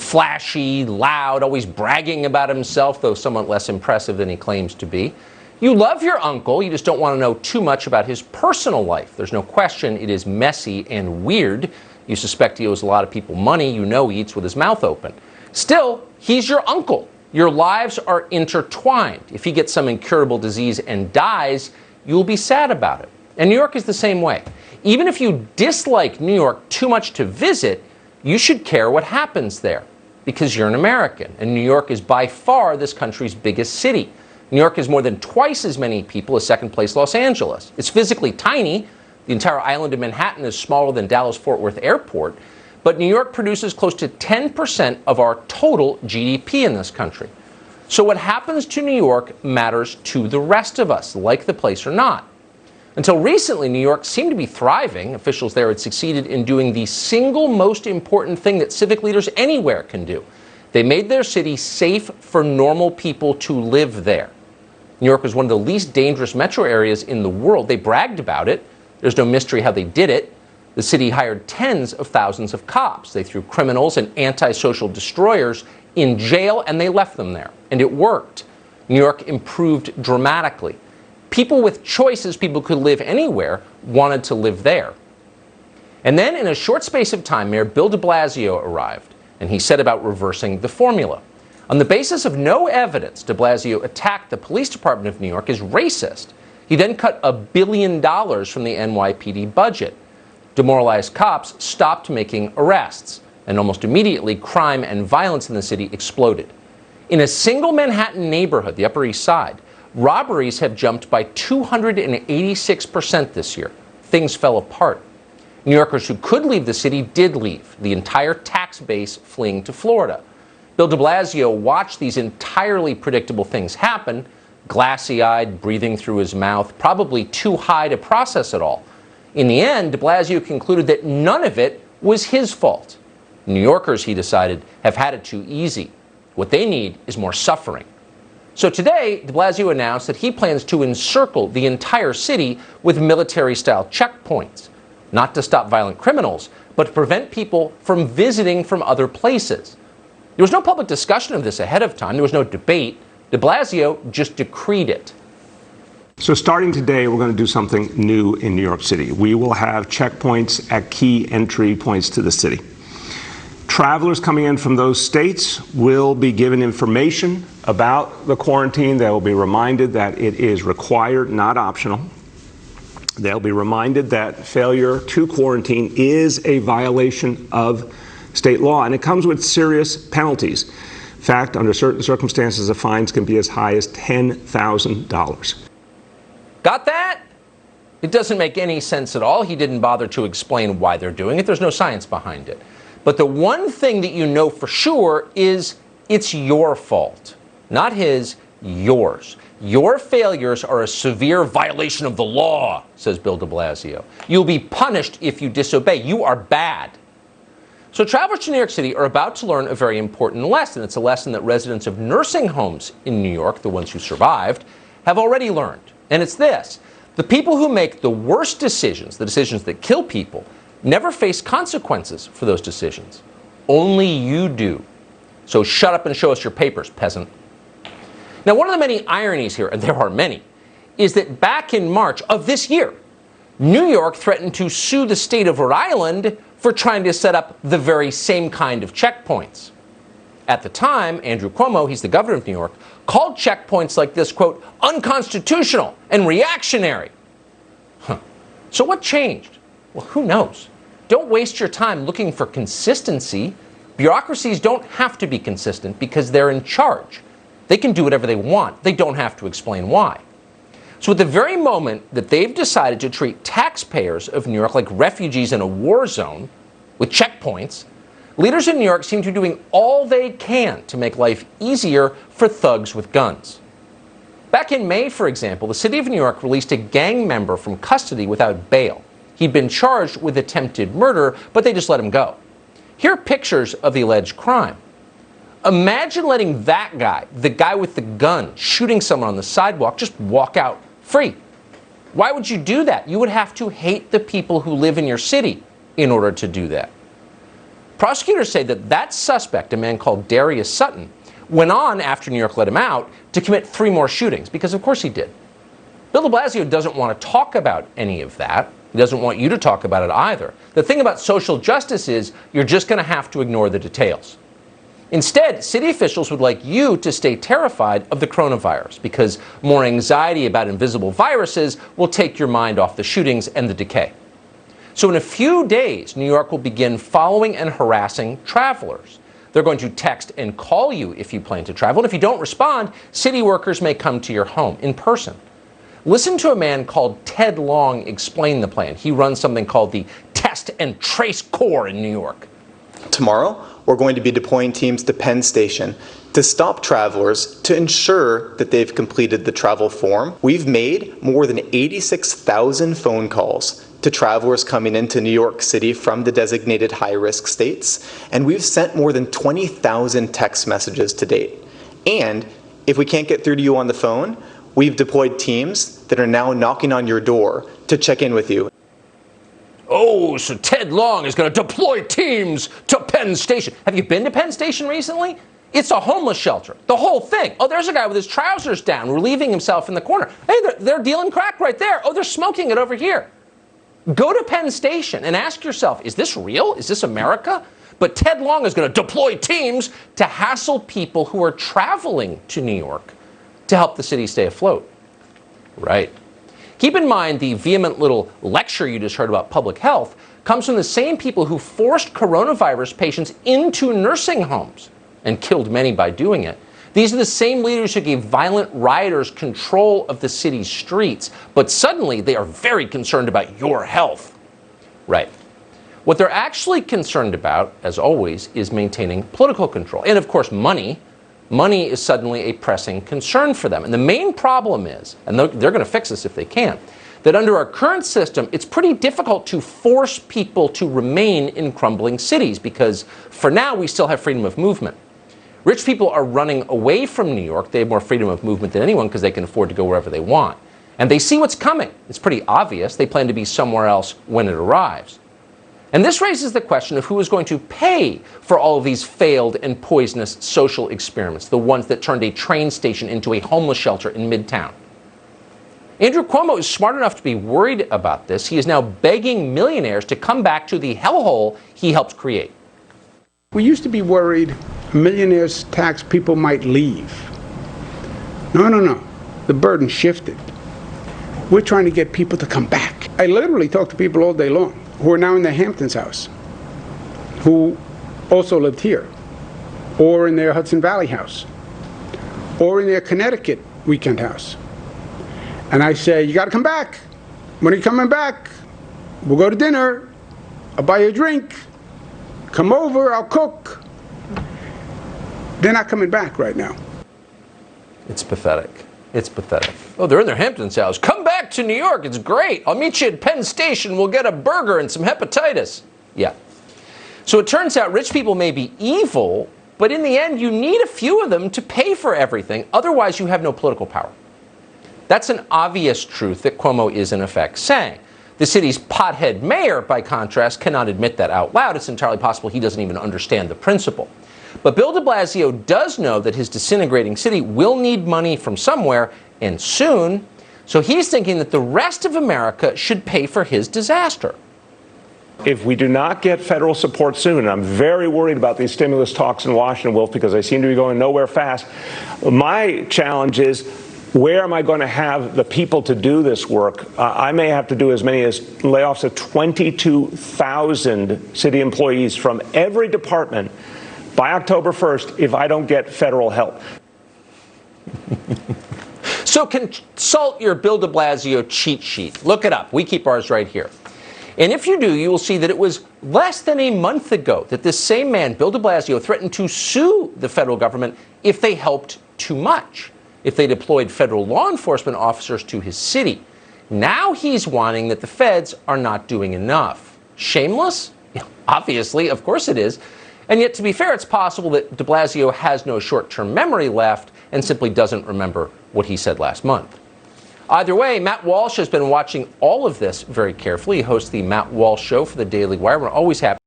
flashy, loud, always bragging about himself, though somewhat less impressive than he claims to be. You love your uncle, you just don't want to know too much about his personal life. There's no question it is messy and weird. You suspect he owes a lot of people money. You know he eats with his mouth open. Still, he's your uncle. Your lives are intertwined. If he gets some incurable disease and dies, you'll be sad about it. And New York is the same way. Even if you dislike New York too much to visit, you should care what happens there because you're an American. And New York is by far this country's biggest city. New York has more than twice as many people as second-place Los Angeles. It's physically tiny. The entire island of Manhattan is smaller than Dallas-Fort Worth Airport. But New York produces close to 10% of our total GDP in this country. So what happens to New York matters to the rest of us, like the place or not. Until recently, New York seemed to be thriving. Officials there had succeeded in doing the single most important thing that civic leaders anywhere can do. They made their city safe for normal people to live there. New York was one of the least dangerous metro areas in the world. They bragged about it. There's no mystery how they did it. The city hired tens of thousands of cops. They threw criminals and antisocial destroyers in jail, and they left them there. And it worked. New York improved dramatically. People with choices, people who could live anywhere, wanted to live there. And then in a short space of time, Mayor Bill DeBlasio arrived, and he set about reversing the formula. On the basis of no evidence, DeBlasio attacked the police department of New York as racist. He then cut $1 billion from the NYPD budget. Demoralized cops stopped making arrests, and almost immediately, crime and violence in the city exploded. In a single Manhattan neighborhood, the Upper East Side, robberies have jumped by 286% this year. Things fell apart. New Yorkers who could leave the city did leave, the entire tax base fleeing to Florida. Bill DeBlasio watched these entirely predictable things happen, glassy-eyed, breathing through his mouth, probably too high to process it all. In the end, DeBlasio concluded that none of it was his fault. New Yorkers, he decided, have had it too easy. What they need is more suffering. So today, DeBlasio announced that he plans to encircle the entire city with military-style checkpoints, not to stop violent criminals, but to prevent people from visiting from other places. There was no public discussion of this ahead of time. There was no debate. DeBlasio just decreed it. So starting today, we're going to do something new in New York City. We will have checkpoints at key entry points to the city. Travelers coming in from those states will be given information about the quarantine. They will be reminded that it is required, not optional. They'll be reminded that failure to quarantine is a violation of state law, and it comes with serious penalties. In fact, under certain circumstances, the fines can be as high as $10,000. Got that? It doesn't make any sense at all. He didn't bother to explain why they're doing it. There's no science behind it. But the one thing that you know for sure is it's your fault. Not his, yours. Your failures are a severe violation of the law, says Bill DeBlasio. You'll be punished if you disobey. You are bad. So travelers to New York City are about to learn a very important lesson. It's a lesson that residents of nursing homes in New York, the ones who survived, have already learned. And it's this: the people who make the worst decisions, the decisions that kill people, never face consequences for those decisions. Only you do. So shut up and show us your papers, peasant. Now, one of the many ironies here, and there are many, is that back in March of this year, New York threatened to sue the state of Rhode Island for trying to set up the very same kind of checkpoints. At the time, Andrew Cuomo, he's the governor of New York, called checkpoints like this, quote, unconstitutional and reactionary. So what changed? Well, who knows? Don't waste your time looking for consistency. Bureaucracies don't have to be consistent because they're in charge. They can do whatever they want. They don't have to explain why. So at the very moment that they've decided to treat taxpayers of New York like refugees in a war zone with checkpoints, leaders in New York seem to be doing all they can to make life easier for thugs with guns. Back in May, for example, the city of New York released a gang member from custody without bail. He'd been charged with attempted murder, but they just let him go. Here are pictures of the alleged crime. Imagine letting that guy, the guy with the gun, shooting someone on the sidewalk, just walk out free. Why would you do that? You would have to hate the people who live in your city in order to do that. Prosecutors say that that suspect, a man called Darius Sutton, went on, after New York let him out, to commit 3 more shootings, because of course he did. Bill de Blasio doesn't want to talk about any of that. He doesn't want you to talk about it either. The thing about social justice is you're just going to have to ignore the details. Instead, city officials would like you to stay terrified of the coronavirus, because more anxiety about invisible viruses will take your mind off the shootings and the decay. So in a few days, New York will begin following and harassing travelers. They're going to text and call you if you plan to travel. And if you don't respond, city workers may come to your home in person. Listen to a man called Ted Long explain the plan. He runs something called the Test and Trace Corps in New York. Tomorrow, we're going to be deploying teams to Penn Station to stop travelers to ensure that they've completed the travel form. We've made more than 86,000 phone calls to travelers coming into New York City from the designated high-risk states, and we've sent more than 20,000 text messages to date. And if we can't get through to you on the phone, we've deployed teams that are now knocking on your door to check in with you. Oh, so Ted Long is going to deploy teams to Penn Station. Have you been to Penn Station recently? It's a homeless shelter, the whole thing. Oh, there's a guy with his trousers down, relieving himself in the corner. Hey, they're dealing crack right there. Oh, they're smoking it over here. Go to Penn Station and ask yourself, is this real? Is this America? But Ted Long is going to deploy teams to hassle people who are traveling to New York to help the city stay afloat. Right. Keep in mind the vehement little lecture you just heard about public health comes from the same people who forced coronavirus patients into nursing homes and killed many by doing it. These are the same leaders who gave violent rioters control of the city's streets, but suddenly they are very concerned about your health. Right. What they're actually concerned about, as always, is maintaining political control. And of course, money. Money is suddenly a pressing concern for them. And the main problem is, and they're going to fix this if they can, that under our current system, it's pretty difficult to force people to remain in crumbling cities because for now we still have freedom of movement. Rich people are running away from New York. They have more freedom of movement than anyone because they can afford to go wherever they want. And they see what's coming. It's pretty obvious. They plan to be somewhere else when it arrives. And this raises the question of who is going to pay for all of these failed and poisonous social experiments, the ones that turned a train station into a homeless shelter in Midtown. Andrew Cuomo is smart enough to be worried about this. He is now begging millionaires to come back to the hellhole he helped create. We used to be worried millionaires' tax people might leave. No. The burden shifted. We're trying to get people to come back. I literally talk to people all day long who are now in their Hamptons house, who also lived here, or in their Hudson Valley house, or in their Connecticut weekend house. And I say, you got to come back. When are you coming back? We'll go to dinner. I'll buy you a drink. Come over, I'll cook. They're not coming back right now. It's pathetic. It's pathetic. Oh, they're in their Hamptons house. Come back to New York. It's great. I'll meet you at Penn Station. We'll get a burger and some hepatitis. Yeah. So it turns out rich people may be evil, but in the end, you need a few of them to pay for everything. Otherwise, you have no political power. That's an obvious truth that Cuomo is, in effect, saying. The city's pothead mayor, by contrast, cannot admit that out loud. It's entirely possible he doesn't even understand the principle. But Bill de Blasio does know that his disintegrating city will need money from somewhere, and soon, so he's thinking that the rest of America should pay for his disaster. If we do not get federal support soon, and I'm very worried about these stimulus talks in Washington, Wolf, because they seem to be going nowhere fast, my challenge is, where am I going to have the people to do this work? I may have to do as many as layoffs of 22,000 city employees from every department by October 1st if I don't get federal help. So consult your Bill de Blasio cheat sheet. Look it up. We keep ours right here. And if you do, you will see that it was less than a month ago that this same man, Bill de Blasio, threatened to sue the federal government if they helped too much, if they deployed federal law enforcement officers to his city. Now he's whining that the feds are not doing enough. Shameless? Obviously, of course it is. And yet, to be fair, it's possible that de Blasio has no short-term memory left and simply doesn't remember what he said last month. Either way, Matt Walsh has been watching all of this very carefully. He hosts the Matt Walsh Show for the Daily Wire. We're always happy